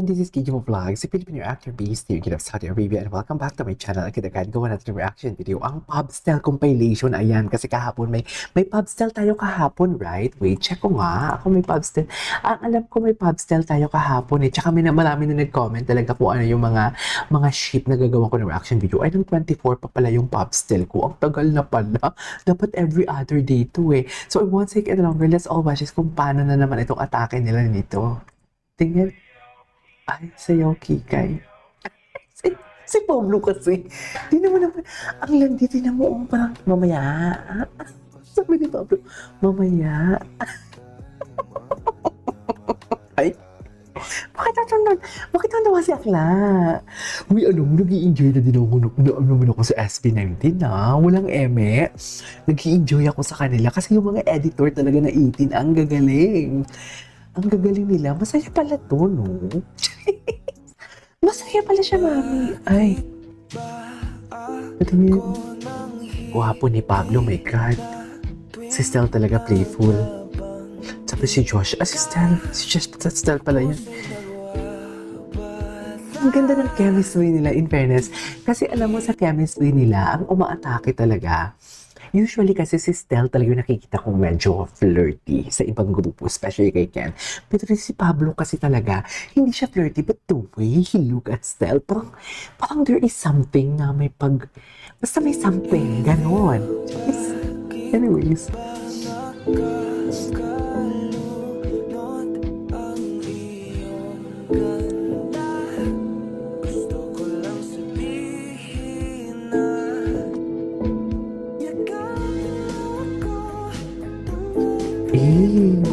this is Kiko Vlog, si Filipino actor based here of Saudi Arabia, and welcome back to my channel. Agad-agad gawa natin yung reaction video, ang Pubstel compilation. Ayan, kasi kahapon may Pubstel tayo kahapon, right? Wait, check ko nga. Ako may Pubstel. Ang alam ko may Pubstel tayo kahapon eh. Tsaka marami na nag-comment talaga kung ano yung mga ship na gagawa ko ng reaction video. Ay, ng 24 pa pala yung Pubstel ko. Ang tagal na pala. Dapat every other day to eh. So, I won't take it longer. Let's all watch this kung paano na naman itong atake nila nito. Tingnan. Ay, sayaw kikay. Si Pablo kasi. Di naman, ang landi, tinan mo, parang mamaya. Sabi ni Pablo, mamaya. Ay, bakit ang nawa si Akla? Uy, nag-i-enjoy na din ako sa SB19 na. Walang eme. Nag-i-enjoy ako sa kanila kasi yung mga editor talaga na 18, ang gagaling. Ang gagaling nila. Masaya pala to, no? Masaya pala siya, mami. Ay. Ito niyo. Guwapo ni Pablo, my God. Si Stel talaga playful. Tapos si Josh. Si Stel pala yan. Ang ganda ng chemistry nila, in fairness. Kasi alam mo, sa chemistry nila, ang umaatake talaga. Usually kasi si Stel talaga yung nakikita kong medyo flirty sa ibang grupo, especially kay Ken. Pero si Pablo kasi talaga, hindi siya flirty, but the way he look at Stel, parang there is something na basta may something, ganon. Anyways.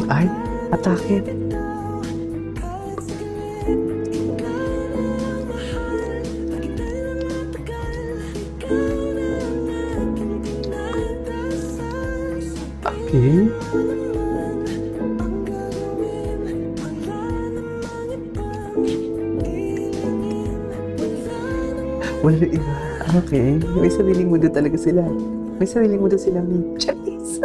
Ay, atake. Okay. Wala na iba. Okay. May sariling mundo talaga sila. May sariling mundo sila. Charis.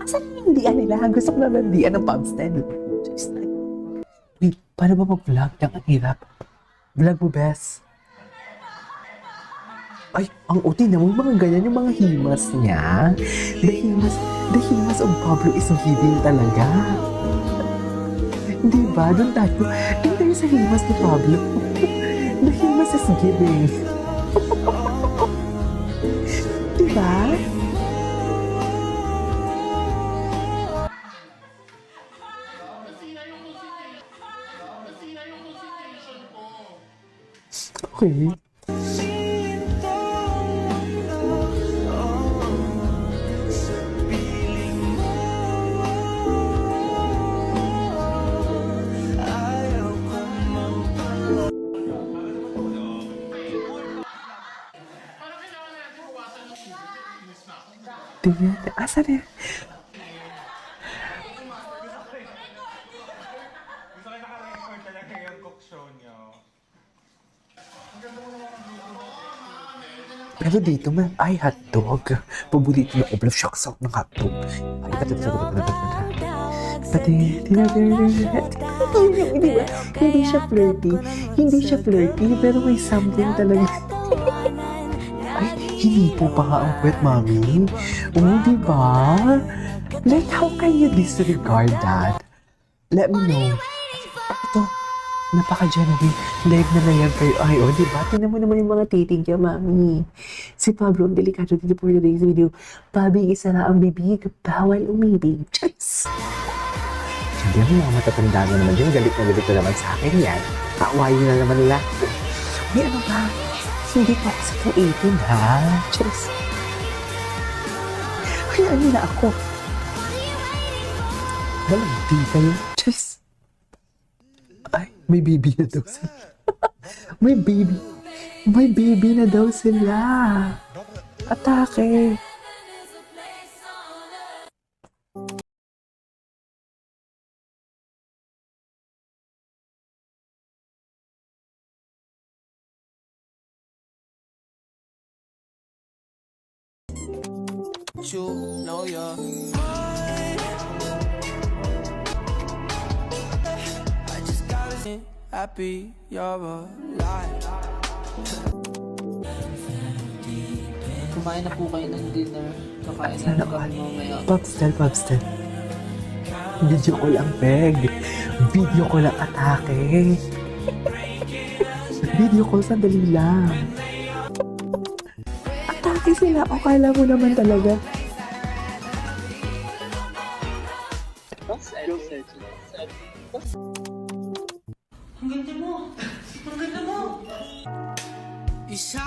Asan yung landian nila? Gusto ko na landian ng Pubstel. Just like, wait, paano ba mag-vlog? Ang hirap. Vlog mo, best. Ay, ang uti na mo, mga ganyan yung mga himas niya. The himas of Pablo is giving talaga. Diba? Doon tayo sa himas ni Pablo. The himas is giving. Diba? Okay. Tingnan, asa na yan? Pero dito man, ay hotdog. Paborito na ko, shock out ng hotdog. Ay, pati, hindi siya flirty. Hindi siya flirty, pero may something talaga. Ay, hindi po pa nga ang puwet, mami. Diba? Like, how can you disregard that? Let me know. Ito, napaka-genuine. Live na yan kayo. Ay, diba? Tingnan mo naman yung mga titig niya, mami. Si Pablo, ang delikado dito for today's video. Pabi, isa na ang bibig. Bawal umibig. Just. Sabi mo, mga matatanda na naman yun. Galit na naman sa akin yan. Paawayin na naman nila. May ano ba? Hindi pa ako sa 18, ha? Just. Hayaan nila ako. Walang di kayo. Just. Ay, may baby na daw sila. May baby na daw sila. Atake. You know you're happy you're alive. Kumain na po kayo ng dinner. Kakain na Sana kami all. mamaya. Popstel. Video ko lang, Peg. Video ko lang atake. Video ko, sandali lang. Atake sila. O, kala mo naman talaga. Isa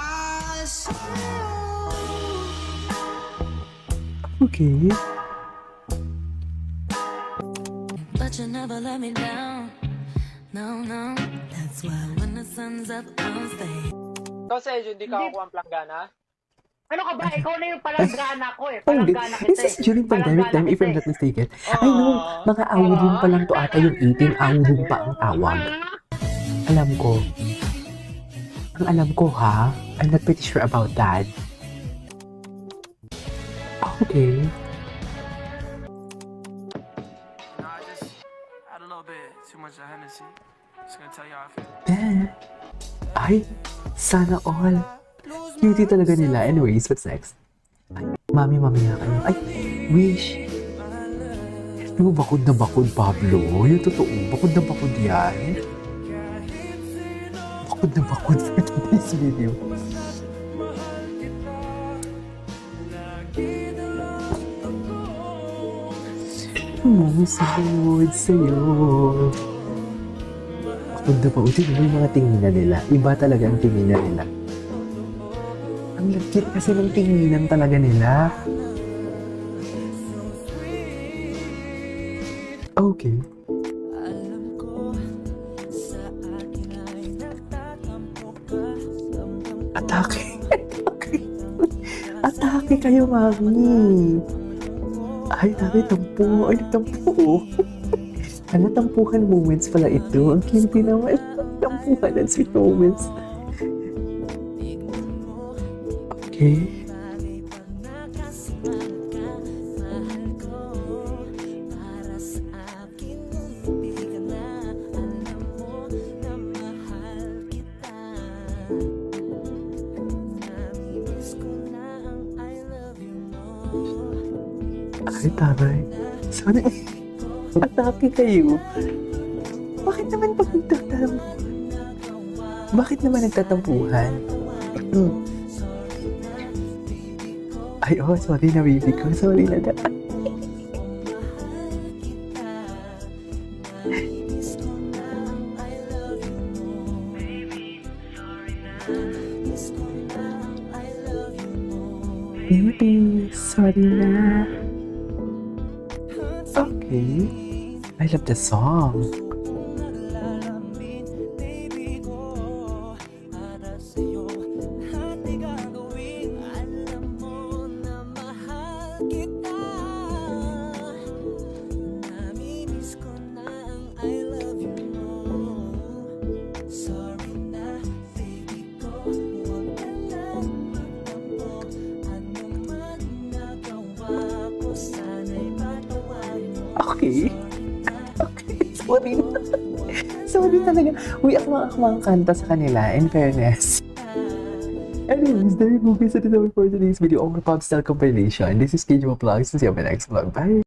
Okay. But you never let me down. No, no. That's why when the sun's up, I'll stay. Ikaw, Sergio, hindi ka ako ang planggana? Ano ka ba? Ikaw na yung palanggana ko eh. Oh, hindi. Palanggana This kita is during pandemic time, if I'm not mistaken. I know, mga awurong pa lang to ata yung 18, awurong pa ang tawag. Alam ko. Ang alam ko, ha? I'm not pretty sure about that. Okay. No, I just had a little bit too much of Hennessy. Just gonna tell you how I feel. Ay, sana all. Cutie talaga nila. Anyways, what's next? Ay, mami, mamaya kayo. Ay, wish. Di mo bakod na bakod, Pablo? Yung totoo, bakod na bakod yan. Bakod na bakod for today's video. Sumusunod sa'yo. Bakod na bakod. Tignan mo yung mga tinginan nila. Iba talaga ang tinginan nila. Ang legit kasi ng tinginan talaga nila. Okay. Atake. Atake. Atake kayo, mami. Ay, dami tampo. Ay, nagtampo. Ano, tampuhan moments pala ito. Ang cute naman. Tampuhan and sweet moments. Okay. Ay, taray. Sana atake kayo. Bakit naman pag nagtatampo? Bakit naman nagtatampuhan? Ay, oh, sorry na baby ko. Sorry na da. Baby, sorry na. Okay. I love the song. Okay. Okay. Sorry na. Sorry talaga. Uy, akmang kanta sa kanila, in fairness. Anyways, there you go guys. That is all for today's video on the Pop Style compilation. This is KJ Vlogs. See you on my next vlog. Bye!